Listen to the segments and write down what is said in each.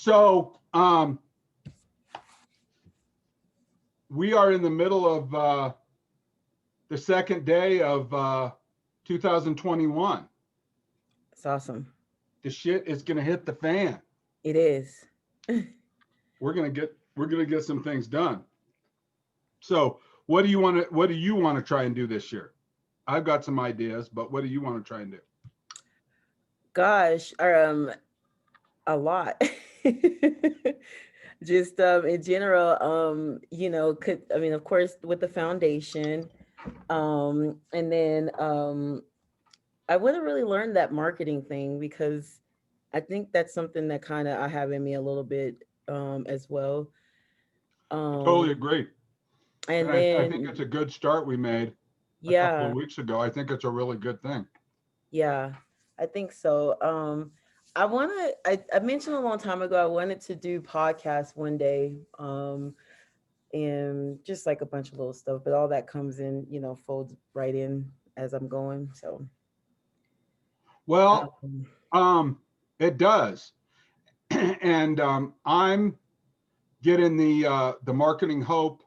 So we are in the middle of the second day of 2021. It's awesome. The shit is gonna hit the fan. It is. We're gonna get some things done. So what do you want to try and do this year? I've got some ideas, but what do you want to try and do? Gosh, a lot. Just in general, could I mean, of course, with the foundation, and then I want to really learn that marketing thing because I think that's something that kind of I have in me a little bit as well. I totally Um, agree. And and I think then it's a good start we made a couple of yeah, weeks ago. I think it's a really good thing. yeah, I think so. I mentioned a long time ago I wanted to do podcasts one day. And just like a bunch of little stuff, but all that comes in, folds right in as I'm going. So Well, um, it does. And I'm getting the Marketing Hope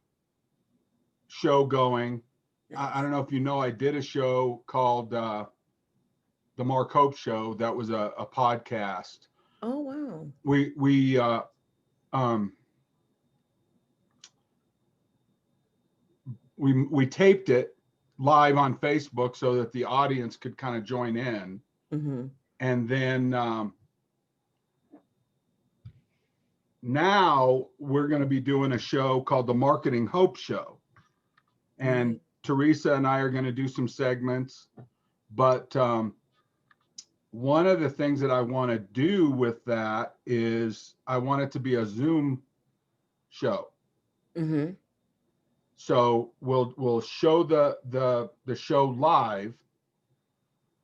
show going. I nice. don't know if you know, I did a show called the Mark Hope Show. That was a podcast. Oh wow. We um, we taped it live on Facebook so that the audience could kind of join in, Mm-hmm. and then now we're going to be doing a show called the Marketing Hope Show, and Nice. Teresa and I are going to do some segments. But one of the things that I want to do with that is I want it to be a Zoom show. Mm-hmm. So we'll show the show live,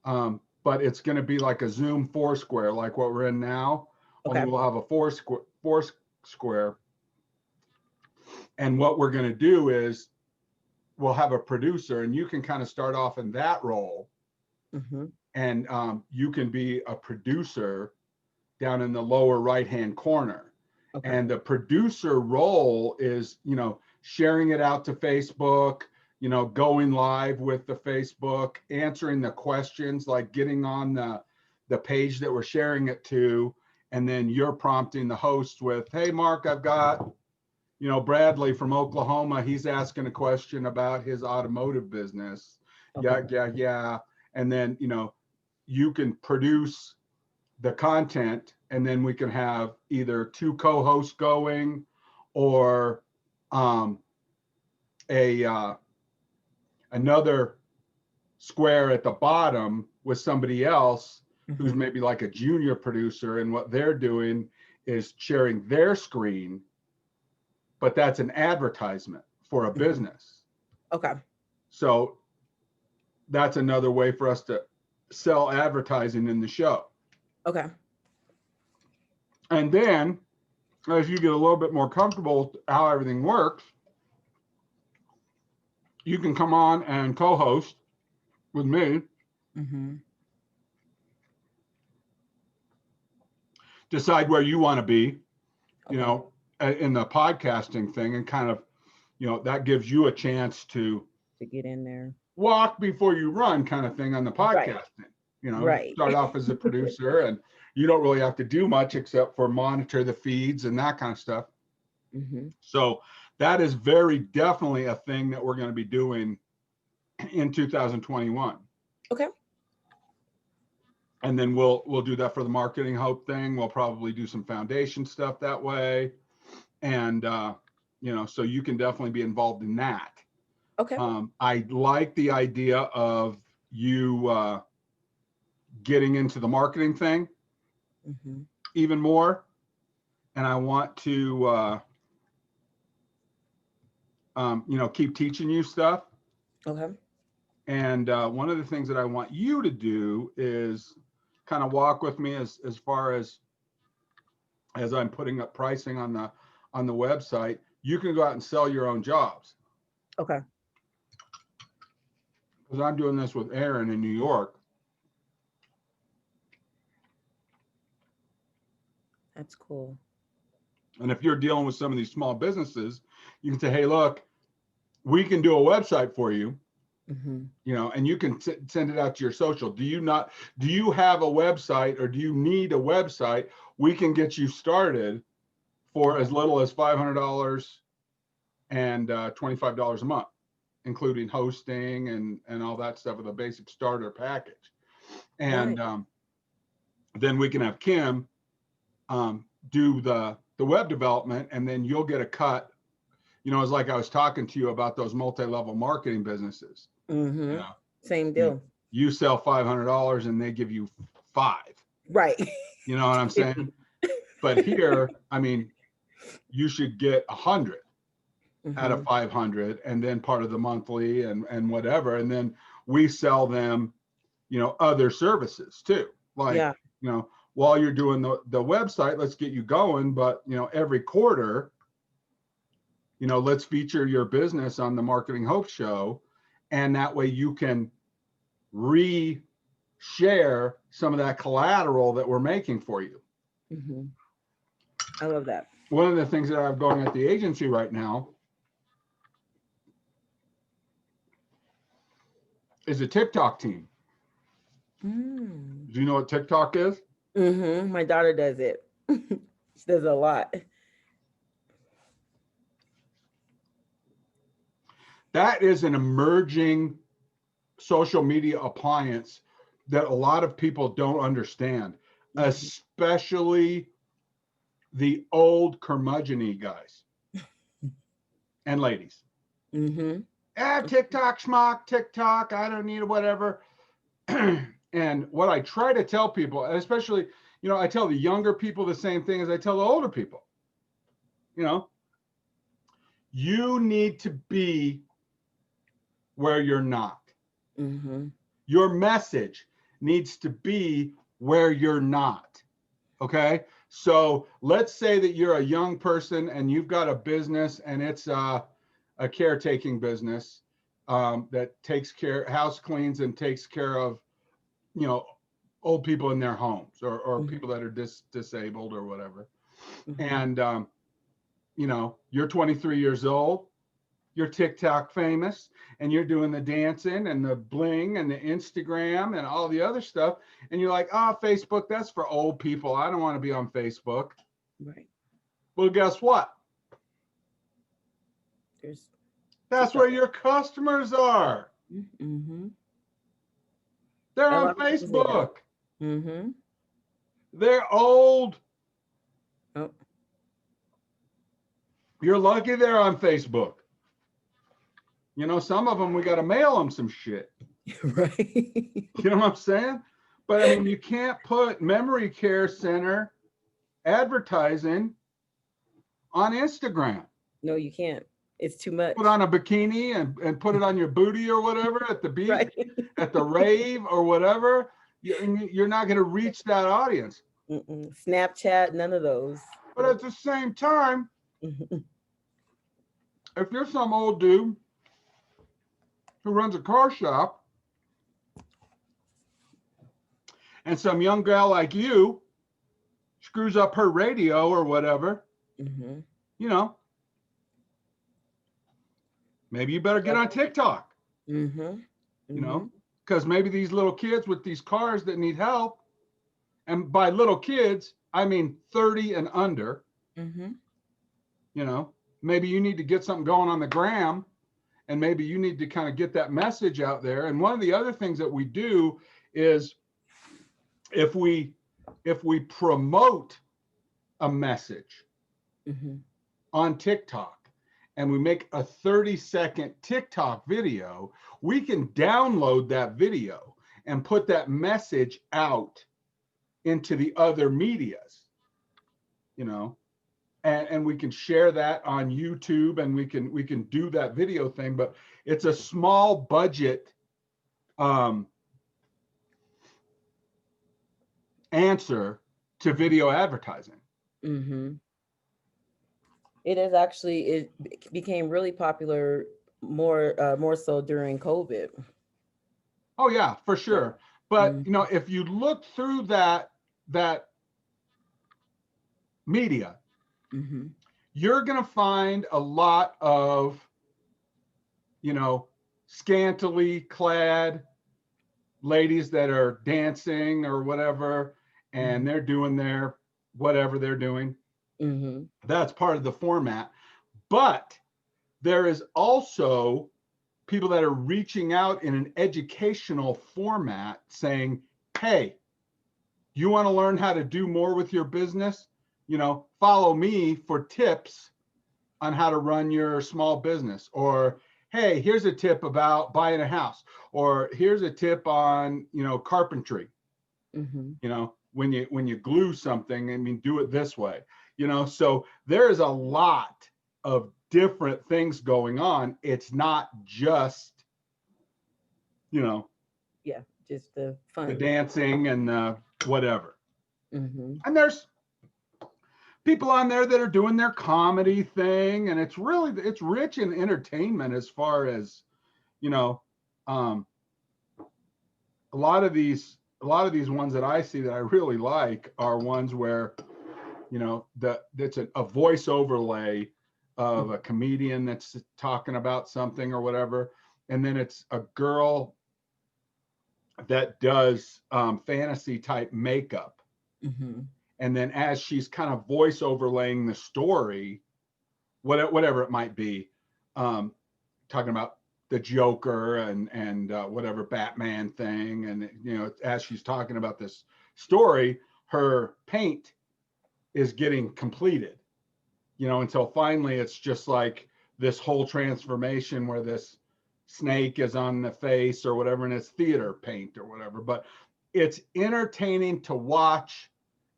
but it's going to be like a Zoom Foursquare, like what we're in now. Only Okay. we'll have a Foursquare, and what we're going to do is we'll have a producer, and you can kind of start off in that role, Mm-hmm. and you can be a producer down in the lower right hand corner. Okay. And the producer role is, sharing it out to Facebook, going live with the Facebook, answering the questions, like getting on the page that we're sharing it to. And then you're prompting the host with, hey, Mark, I've got, Bradley from Oklahoma. He's asking a question about his automotive business. Okay. Yeah, yeah, yeah. And then, you can produce the content, and then we can have either two co-hosts going, or um, a another square at the bottom with somebody else who's Mm-hmm. maybe like a junior producer, and what they're doing is sharing their screen, but that's an advertisement for a Mm-hmm. business. Okay. So that's another way for us to sell advertising in the show. Okay. And then as you get a little bit more comfortable with how everything works, you can come on and co-host with me, Mm-hmm. decide where you want to be, you Okay. know, in the podcasting thing, and kind of, that gives you a chance to To get in there. walk before you run, kind of thing, on the Right. podcasting. Right. Start off as a producer, and you don't really have to do much except for monitor the feeds and that kind of stuff. Mm-hmm. So that is very definitely a thing that we're going to be doing in 2021. Okay. And then we'll do that for the Marketing Hope thing. We'll probably do some foundation stuff that way, and so you can definitely be involved in that. Okay. I like the idea of you getting into the marketing thing Mm-hmm. even more, and I want to keep teaching you stuff. Okay. And one of the things that I want you to do is kind of walk with me as far as I'm putting up pricing on the website. You can go out and sell your own jobs, Okay. because I'm doing this with Aaron in New York. That's cool. And if you're dealing with some of these small businesses, you can say, hey, look, we can do a website for you, you know, and you can send it out to your social. Do you have a website, or do you need a website? We can get you started for as little as $500 and $25 a month, including hosting and all that stuff with a basic starter package. And then we can have Kim do the web development, and then you'll get a cut. You know, it's like I was talking to you about those multi-level marketing businesses. You know, same deal. You sell $500 and they give you $5. Right. You know what I'm saying? But here, I mean, you should get 100 out of 500, and then part of the monthly and whatever. And then we sell them, you know, other services too. Like, you know, while you're doing the website, let's get you going. But, you know, every quarter, you know, let's feature your business on the Marketing Hope Show. And that way you can share some of that collateral that we're making for you. I love that. One of the things that I'm going at the agency right now is a TikTok team. Do you know what TikTok is? My daughter does it. She does a lot. That is an emerging social media appliance that a lot of people don't understand, especially the old curmudgeon-y guys and ladies. TikTok schmuck, TikTok, I don't need whatever. And what I try to tell people, especially, you know, I tell the younger people the same thing as I tell the older people. You know, you need to be where you're not. Your message needs to be where you're not. Okay. So let's say that you're a young person and you've got a business, and it's a caretaking business that takes care, house cleans and takes care of, you know, old people in their homes, or people that are disabled or whatever. And, you know, you're 23 years old, you're TikTok famous, and you're doing the dancing and the bling and the Instagram and all the other stuff. And you're like, oh, Facebook, that's for old people. I don't want to be on Facebook. Right. Well, guess what? That's where your customers are. They're on Facebook. They're old. You're lucky they're on Facebook. You know, some of them, we got to mail them some shit. Right. You know what I'm saying? But I mean, you can't put memory care center advertising on Instagram. No, you can't. It's too much. Put on a bikini and put it on your booty or whatever at the beach, at the rave or whatever. You're not going to reach that audience. Snapchat, none of those. But at the same time, if you're some old dude who runs a car shop, and some young gal like you screws up her radio or whatever, you know, maybe you better get on TikTok. You know, because maybe these little kids with these cars that need help, and by little kids, I mean 30 and under, you know, maybe you need to get something going on the gram, and maybe you need to kind of get that message out there. And one of the other things that we do is if we promote a message on TikTok, and we make a 30-second TikTok video, we can download that video and put that message out into the other medias, you know, and we can share that on YouTube, and we can do that video thing. But it's a small budget answer to video advertising. It is actually, it became really popular more so during COVID. Oh yeah, for sure. But you know, if you look through that media, Mm-hmm. You're going to find a lot of, you know, scantily clad ladies that are dancing or whatever, and they're doing their whatever they're doing. Mm-hmm. That's part of the format. But there is also people that are reaching out in an educational format saying, hey, you want to learn how to do more with your business? You know, follow me for tips on how to run your small business. Or, hey, here's a tip about buying a house. Or here's a tip on, you know, carpentry. Mm-hmm. You know, when you glue something, I mean, do it this way. You know, so there is a lot of different things going on. It's not just, you know, Yeah, just the the fun. dancing and whatever. Mm-hmm. And there's people on there that are doing their comedy thing, and it's rich in entertainment as far as, you know, um, a lot of these ones that I see that I really like are ones where, you know, that's a voice overlay of a comedian that's talking about something or whatever, and then it's a girl that does fantasy type makeup, Mm-hmm. and then as she's kind of voice overlaying the story, whatever it might be, um, talking about the Joker and whatever Batman thing, and you know, as she's talking about this story, her paint is getting completed, you know, until finally it's just like this whole transformation where this snake is on the face or whatever, and it's theater paint or whatever. But it's entertaining to watch,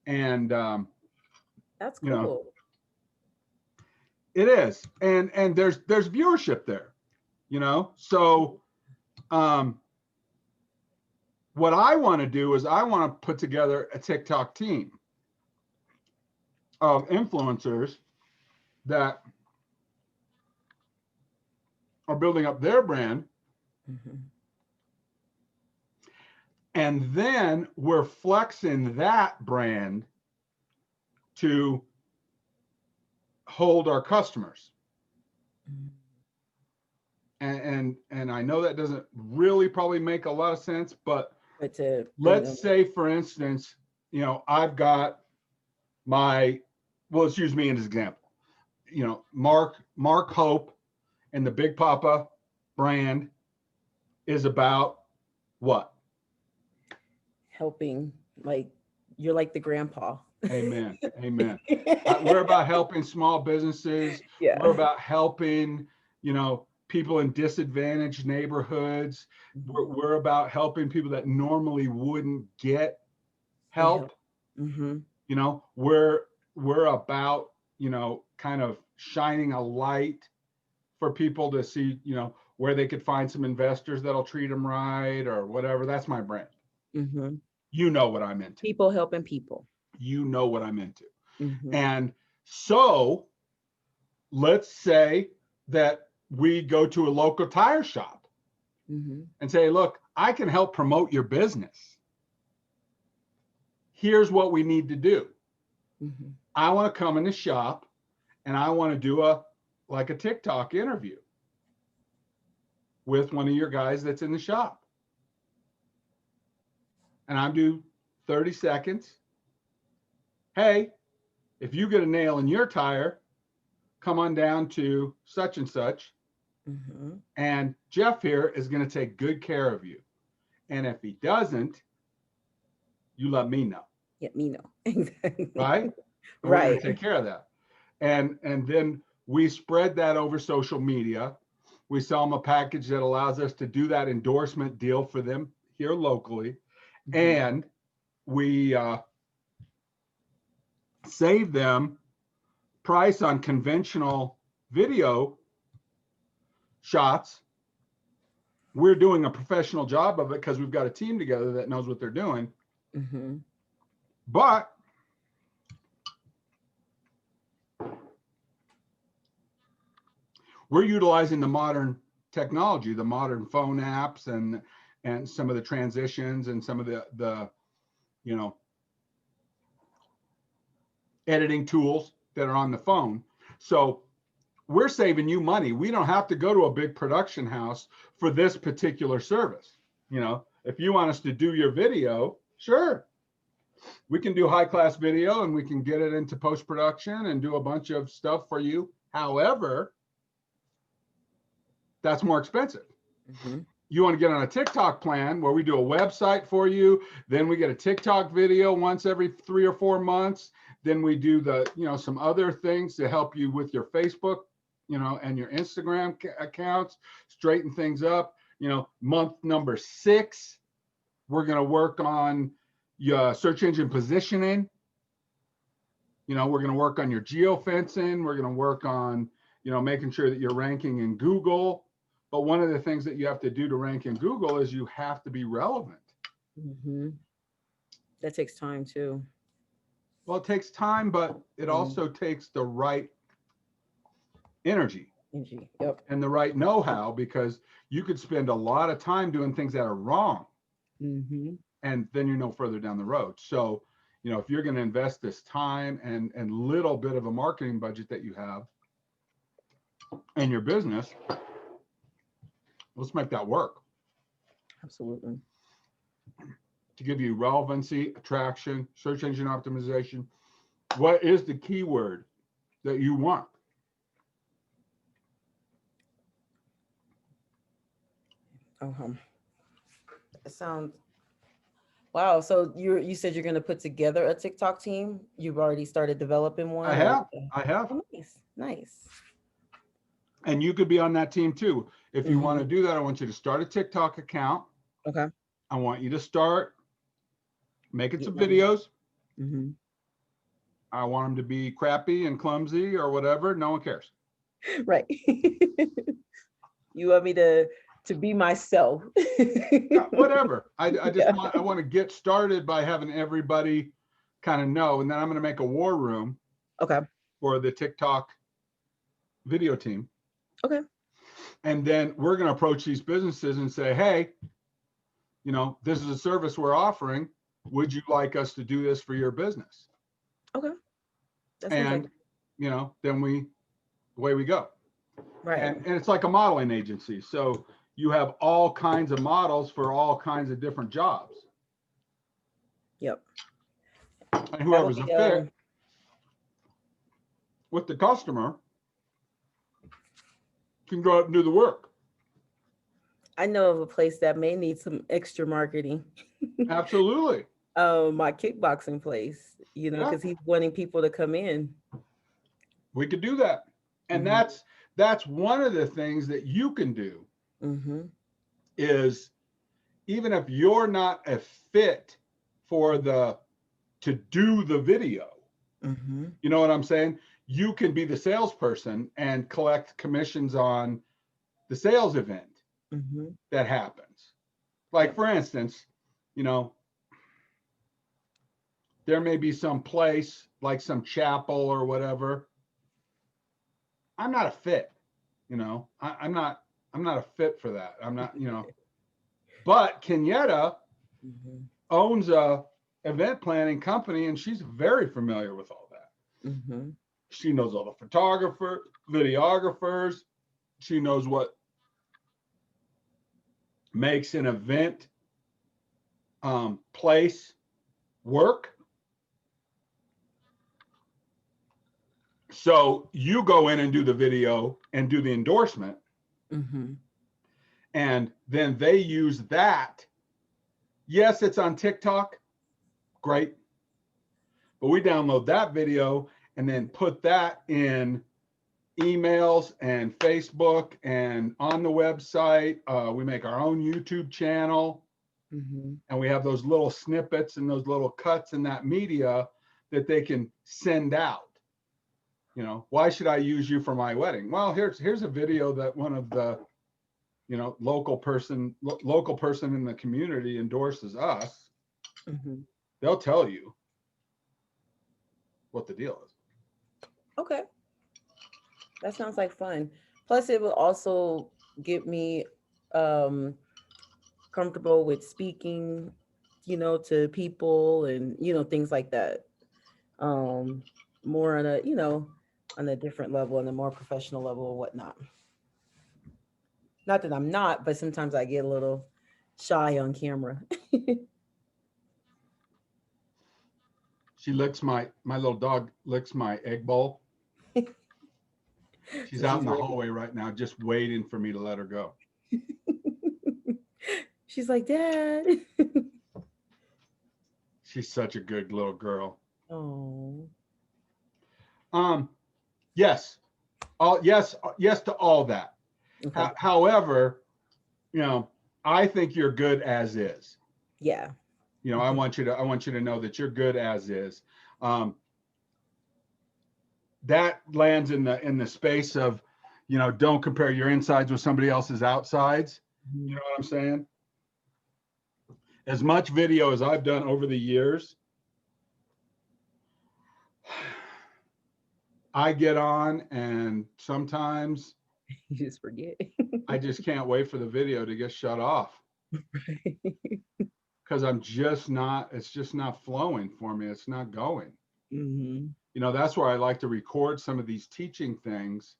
and That's you know, cool. it is, and there's viewership there, you know. So um, what I want to do is I want to put together a TikTok team of influencers that are building up their brand, Mm-hmm. and then we're flexing that brand to hold our customers. And I know that doesn't really probably make a lot of sense, but But to bring let's them. say, for instance, you know, I've got my, well, let's use me as an example. You know, Mark Hope and the Big Papa brand is about what? Helping, like you're like the grandpa. Amen. Amen. We're about helping small businesses. We're Yeah. about helping, you know, people in disadvantaged neighborhoods. Mhm. We're about helping people that normally wouldn't get They help. help. Mm-hmm. You know, we're about, you know, kind of shining a light for people to see, you know, where they could find some investors that'll treat them right or whatever. That's my brand. Mm-hmm. You know what I'm into. People helping people. You know what I'm into. Mm-hmm. And so let's say that we go to a local tire shop Mm-hmm. and say, look, I can help promote your business. Here's what we need to do. Mm-hmm. I want to come in the shop and I want to do a TikTok interview with one of your guys that's in the shop. And I do 30 seconds. Hey, if you get a nail in your tire, come on down to such and such. Mm-hmm. And Jeff here is going to take good care of you. And if he doesn't, you let me know. Let me know. Exactly. Right? And we're going Right. to take care of that. And then we spread that over social media. We sell them a package that allows us to do that endorsement deal for them here locally. Mm-hmm. And we save them price on conventional video shots. We're doing a professional job of it because we've got a team together that knows what they're doing. Mm-hmm. But we're utilizing the modern technology, the modern phone apps, and some of the transitions and some of the you know, editing tools that are on the phone. So we're saving you money. We don't have to go to a big production house for this particular service. You know, if you want us to do your video, sure, we can do high class video and we can get it into post production and do a bunch of stuff for you. However, that's more expensive. Mm-hmm. You want to get on a TikTok plan where we do a website for you, then we get a TikTok video once every 3 or 4 months, then we do the, you know, some other things to help you with your Facebook, you know, and your Instagram accounts, straighten things up. You know, month number 6, we're going to work on your search engine positioning. You know, we're going to work on your geofencing. We're going to work on, you know, making sure that you're ranking in Google. But one of the things that you have to do to rank in Google is you have to be relevant. Mm-hmm. That takes time too. Well, it takes time, but it also takes the right energy Yep. and the right know-how, because you could spend a lot of time doing things that are wrong. Mm-hmm. And then you know further down the road. So, you know, if you're going to invest this time and little bit of a marketing budget that you have in your business, let's make that work. Absolutely. To give you relevancy, attraction, search engine optimization. What is the keyword that you want? It sounds wow. So you said you're going to put together a TikTok team. You've already started developing I one, or have. I have. oh, nice, nice. And you could be on that team too. If you want Mm-hmm. to do that, I want you to start a TikTok account. Okay. I want you to start making Get some my videos. mm-hmm. I want them to be crappy and clumsy or whatever. No one cares. Right. You want me to be myself. Whatever. I just Yeah. want to get started by having everybody kind of know. And then I'm going to make a war room Okay. for the TikTok video team. Okay. And then we're going to approach these businesses and say, hey, you know, this is a service we're offering. Would you like us to do this for your business? Okay. That sounds like And, you know, then away we go. right. And it's like a modeling agency. So you have all kinds of models for all kinds of different jobs. Yep. And That would whoever's a be fit with the customer can go out and do the work. I know of a place that may need some extra marketing. Absolutely. My kickboxing place, you know, Yeah, because he's wanting people to come in. we could do that. And Mm-hmm. that's one of the things that you can do Mm-hmm. is, even if you're not a fit for to do the video, Mm-hmm. you know what I'm saying? You can be the salesperson and collect commissions on the sales event Mm-hmm. that happens. Like, Yep. for instance, you know, there may be some place like some chapel or whatever. I'm not a fit, you know, I'm not a fit for that. I'm not, you know, but Kenyetta Mm-hmm. owns a event planning company and she's very familiar with all that. Mm-hmm. She knows all the photographers, videographers. She knows what makes an event place work. So you go in and do the video and do the endorsement, Mm-hmm. and then they use that. Yes, it's on TikTok. Great. But we download that video and then put that in emails and Facebook and on the website. We make our own YouTube channel, Mm-hmm. and we have those little snippets and those little cuts in that media that they can send out. You know, why should I use you for my wedding? Well, here's a video that one of the, you know, local person in the community endorses us. Mm-hmm. They'll tell you what the deal is. Okay. That sounds like fun. Plus, it will also get me um comfortable with speaking, you know, to people and, you know, things like that. Um, more on a, on a different level, on a more professional level or whatnot. Not that I'm not, but sometimes I get a little shy on camera. She licks my little dog licks my egg bowl. She's So out in she's the ready. hallway right now, just waiting for me to let her go. She's like, Dad. She's such a good little girl. Oh. Um, yes, yes to all that. Okay. However, you know, I think you're good as is. Yeah. I Hmm. want you to know that you're good as is. Um, that lands in the space of, don't compare your insides with somebody else's outsides. You Hmm. know what I'm saying? As much video as I've done over the years, I get on and sometimes You just forget. I just can't wait for the video to get shut off because it's just not flowing for me. It's not going. Hmm. That's where I like to record some of these teaching things,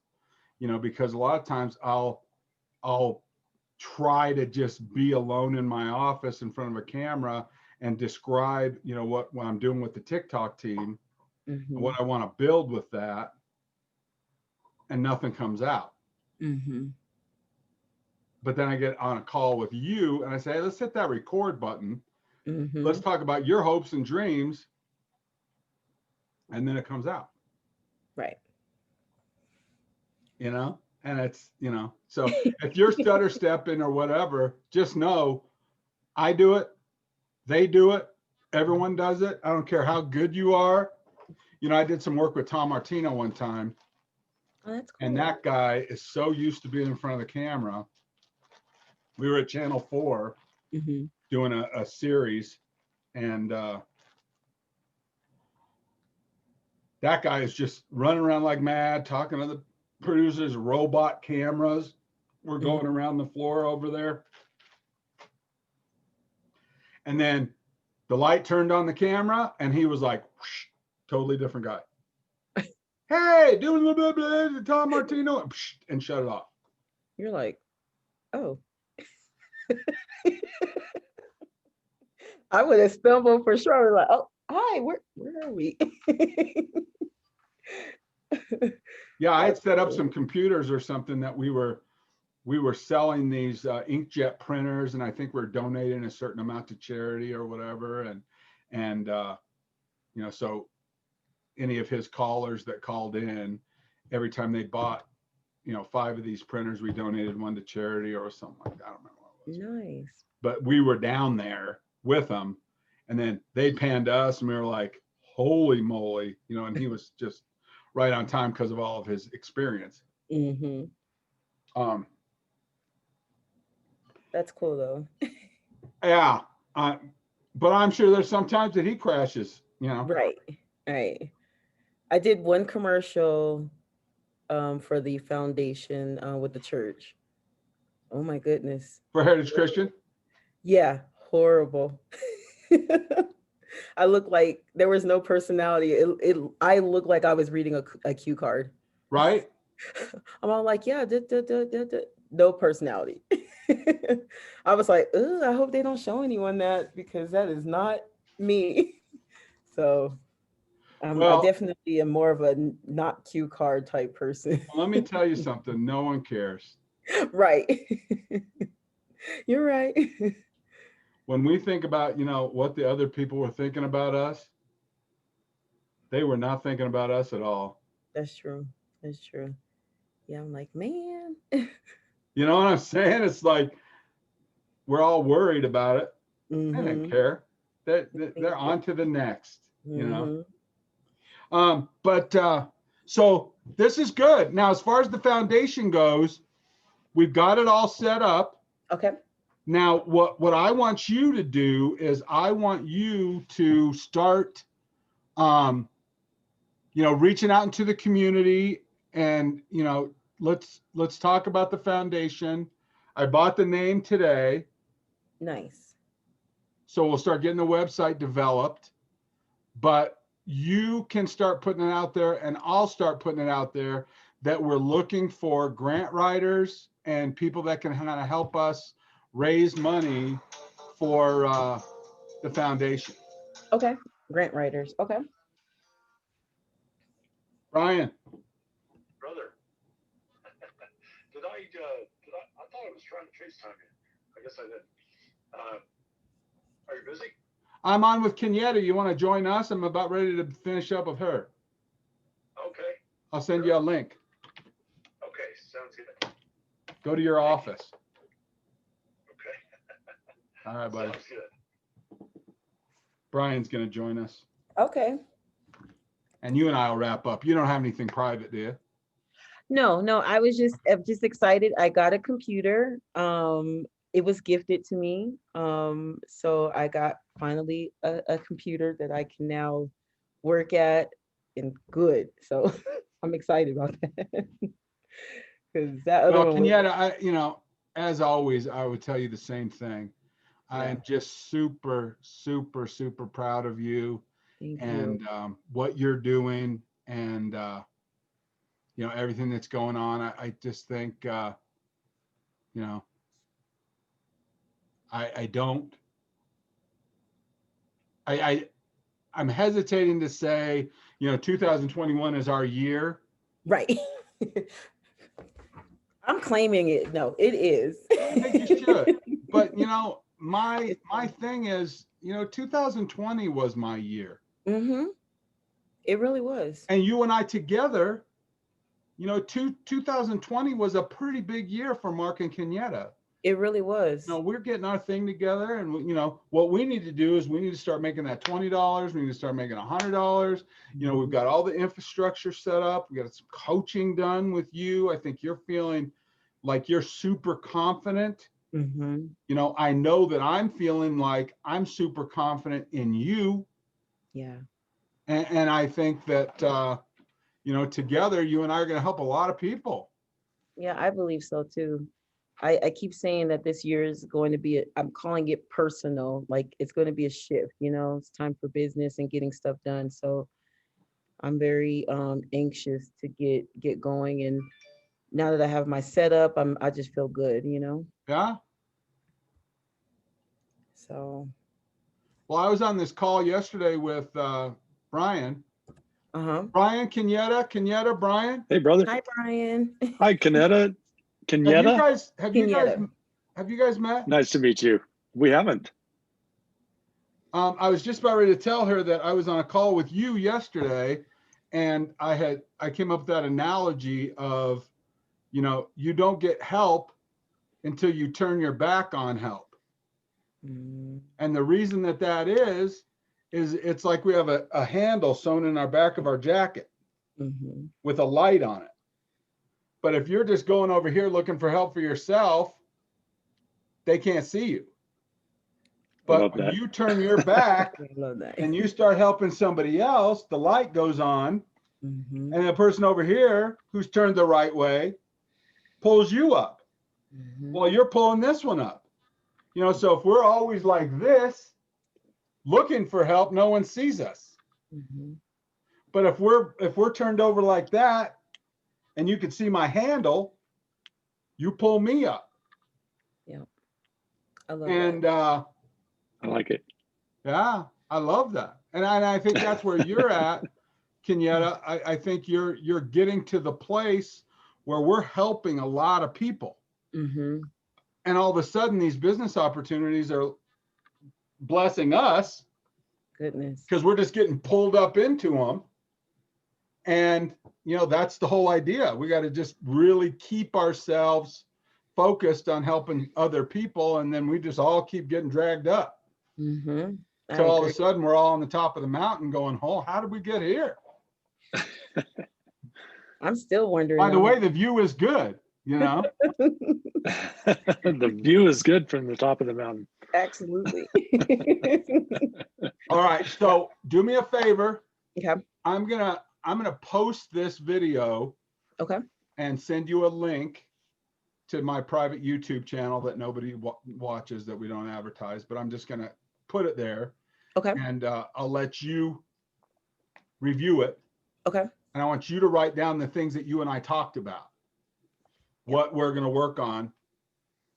because a lot of times I'll try to just be alone in my office in front of a camera and describe, what I'm doing with the TikTok team and Hmm. what I want to build with that, and nothing comes out. Hmm. But then I get on a call with you and I say, hey, let's hit that record button. Let's Hmm. talk about your hopes and dreams. And then it comes out, Right. and so if you're stutter stepping or whatever, just know I do it. They do it. Everyone does it. I don't care how good you are. I did some work with Tom Martino one time, Oh, that's and cool. that guy is so used to being in front of the camera. We were at Channel 4 Hmm. doing a series, and that guy is just running around like mad, talking to the producers, robot cameras. We're going Hmm. around the floor over there. And then the light turned on the camera, and he was like, whoosh, totally different guy. Hey, doing blah, blah, blah, Tom Martino, and shut it off. You're like, oh, I would have stumbled for sure. Like, oh, hi, where are we? Yeah, I had That's set up cool. some computers or something that we were selling these inkjet printers, and I think we're donating a certain amount to charity or whatever. And so any of his callers that called in, every time they bought, 5 of these printers, we donated one to charity or something like that. I don't remember what it was, Nice. but we were down there with them, and then they panned us, and we were like, "Holy moly!" And he was just right on time because of all of his experience. Hmm. Um, That's cool though. yeah, uh, but I'm sure there's sometimes that he crashes. Right. Right. I did one commercial for the foundation with the church. Oh my goodness. For Heritage Christian, Yeah, horrible. I looked like there was no personality. I looked like I was reading a cue card. right? I'm all like, yeah, no personality. I was like, ugh, I hope they don't show anyone that because that is not me. So I Well, definitely am more of a not cue card type person. let me tell you something. No one cares. Right. You're right. When we think about, what the other people were thinking about us, they were not thinking about us at all. That's true. That's true. Yeah, I'm like, man. You know what I'm saying? It's like we're all worried about it. They didn't Mm-hmm. care. They're, I think they're on to the next. mm-hmm. But so this is good. Now, as far as the foundation goes, we've got it all set up. Okay. Now, what I want you to do is I want you to start, um, reaching out into the community, and let's talk about the foundation. I bought the name today, Nice. so we'll start getting the website developed. But you can start putting it out there, and I'll start putting it out there, that we're looking for grant writers and people that can kind of help us raise money for the foundation. Okay. Grant writers. Okay. Brian, Brother, I thought I was trying to FaceTime you. I guess I didn't. Are you busy? I'm on with Kenyetta. You want to join us? I'm about ready to finish up with her. Okay. I'll send you a link. Okay, sounds good. Go to your office. Okay. All right, buddy. Sounds good. Brian's going to join us. Okay. And you and I will wrap up. You don't have anything private, do you? No, I'm just excited. I got a computer. It was gifted to me. So I got finally a computer that I can now work at, and good. So I'm excited about that. Because that other Well, one was, Kenyetta, as always, I would tell you the same thing. yeah, I'm just super, super, super proud of you thank you. and what you're doing, and everything that's going on. I just think I don't. I'm hesitating to say 2021 is our year. Right. I'm claiming it. No, it is. I think you should. But my thing is, 2020 was my year. Mm-hmm. It really was. And you and I together, 2020 was a pretty big year for Mark and Kenyetta. It really was. We're getting our thing together, and what we need to do is we need to start making that $20. We need to start making $100. We've got all the infrastructure set up. We got some coaching done with you. I think you're feeling like you're super confident. Mm-hmm. I know that I'm feeling like I'm super confident in you. Yeah. And I think that, together, you and I are going to help a lot of people. Yeah, I believe so too. I keep saying that this year is going to be, I'm calling it personal, like it's going to be a shift, it's time for business and getting stuff done. So I'm very anxious to get going. And now that I have my setup, I just feel good, Yeah. So. Well, I was on this call yesterday with Brian. Uh-huh. Brian, Kenyetta, Brian. Hey, brother. Hi, Brian. Hi, Kenyetta. Kenyetta. Have you guys met? Nice to meet you. We haven't. I was just about ready to tell her that I was on a call with you yesterday, and I came up with that analogy of, you don't get help until you turn your back on help. Mm. And the reason that is it's like we have a handle sewn in our back of our jacket Mm-hmm. with a light on it. But if you're just going over here looking for help for yourself, they can't see you. But when you turn your back and you start helping somebody else, the light goes on, mm-hmm. and the person over here who's turned the right way pulls you up. Mm-hmm. Well, you're pulling this one up. So if we're always like this, looking for help, no one sees us. Mm-hmm. But if we're turned over like that, and you can see my handle, you pull me up. Yeah, I love and that. I like it. Yeah, I love that. And I think that's where you're at, Kenyetta. I think you're getting to the place where we're helping a lot of people. Mm-hmm. And all of a sudden, these business opportunities are blessing us. Goodness. Because we're just getting pulled up into them. And, that's the whole idea. We got to just really keep ourselves focused on helping other people. And then we just all keep getting dragged up. Mm-hmm. So all of a sudden, we're all on the top of the mountain going, oh, how did we get here? I'm still wondering. By the way, the view is good, The view is good from the top of the mountain. Absolutely. All right. So do me a favor. Okay. I'm gonna post this video. Okay. And send you a link to my private YouTube channel that nobody watches, that we don't advertise, but I'm just gonna put it there. Okay. And I'll let you review it. Okay. And I want you to write down the things that you and I talked about, what we're going to work on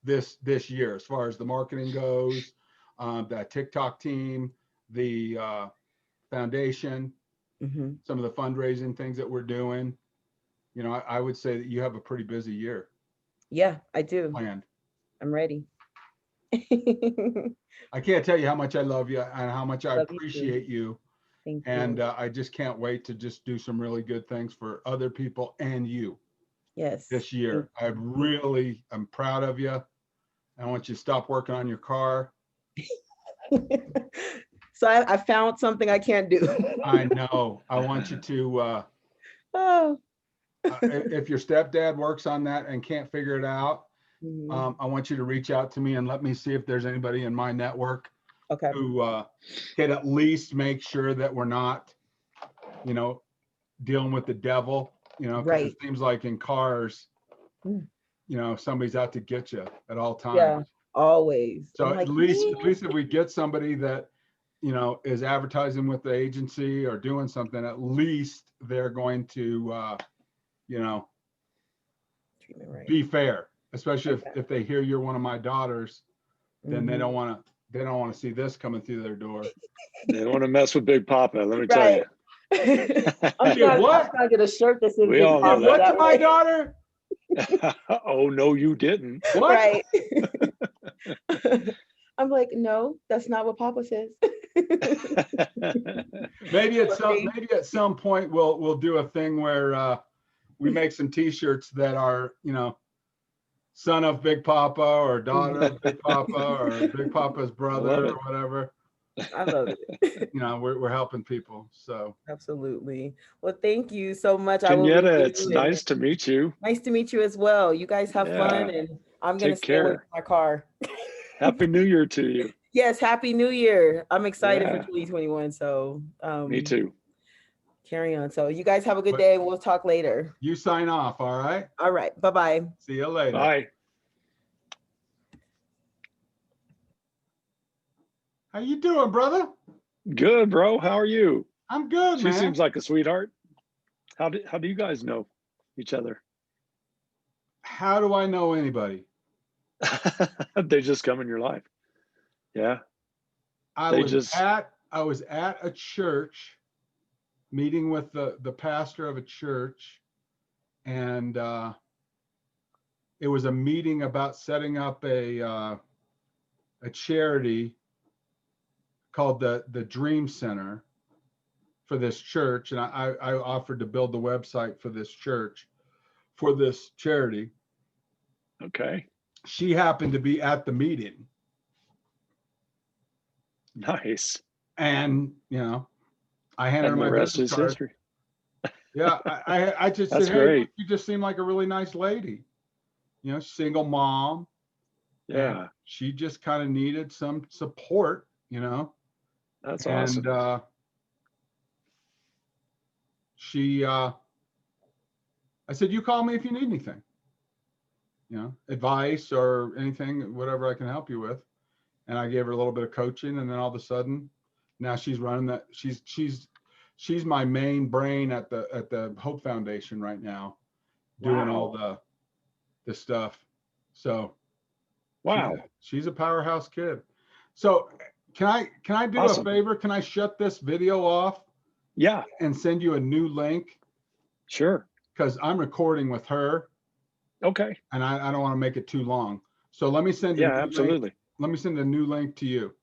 this year, as far as the marketing goes, that TikTok team, the foundation, some of the fundraising things that we're doing. You know, I would say that you have a pretty busy year. Yeah, I do. Planned. I'm ready. I can't tell you how much I love you and how much I Love you too. appreciate you. Thank And you. I just can't wait to just do some really good things for other people and you Yes. this year. I'm proud of you. I want you to stop working on your car. So I found something I can't do. I know. I want you to, Oh. if your stepdad works on that and can't figure it out, I want you to reach out to me and let me see if there's anybody in my network Okay. who can at least make sure that we're not, you know, dealing with the devil, you know, 'cause Right. it seems like in cars, you know, somebody's out to get you at all times. Yeah, always. So I'm like, at least if we get somebody that, you know, is advertising with the agency or doing something, at least they're going to, you know, be fair, especially if they hear you're one of my daughters, then they don't want to see this coming through their door. They don't want to mess with Big Papa, let me tell you. I'm trying to get a shirt that says We Big all know Papa. What that. to my daughter? Oh, no, you didn't. What? Right. I'm like, no, that's not what Papa says. Maybe at some point we'll do a thing where we make some t-shirts that are, you know, son of Big Papa or daughter of Big Papa or Big Papa's brother or whatever. I love it. You know, we're helping people. So absolutely. Well, thank you so much. Kenyetta, it's nice to meet you. Nice to meet you as well. You guys have fun, and I'm gonna stay away from my car. Happy New Year to you. Yes, Happy New Year. I'm excited for 2021. So me too. Carry on. So you guys have a good day. We'll talk later. You sign off. All right. All right. Bye-bye. See you later. Bye. How you doing, brother? Good, bro. How are you? I'm good, man. She seems like a sweetheart. How do you guys know each other? How do I know anybody? They just come in your life. Yeah. I was at a church meeting with the pastor of a church, and it was a meeting about setting up a charity called the Dream Center for this church, and I offered to build the website for this church, for this charity. Okay. She happened to be at the meeting. Nice. And, you know, I handed her my business card. History. Yeah, I just That's said, great. hey, you just seem like a really nice lady. You know, single mom. Yeah. She just kind of needed some support, you know. That's awesome. And I said, you call me if you need anything. You know, advice or anything, whatever I can help you with. And I gave her a little bit of coaching, and then all of a sudden, now she's running that. She's my main brain at the Hope Foundation right now, doing all the stuff. So, wow, she's a powerhouse kid. So, can I do a favor? Can I shut this video off? Yeah. And send you a new link? Sure. Because I'm recording with her. Okay. And I don't want to make it too long. So let me send you absolutely. Let me send a new link to you.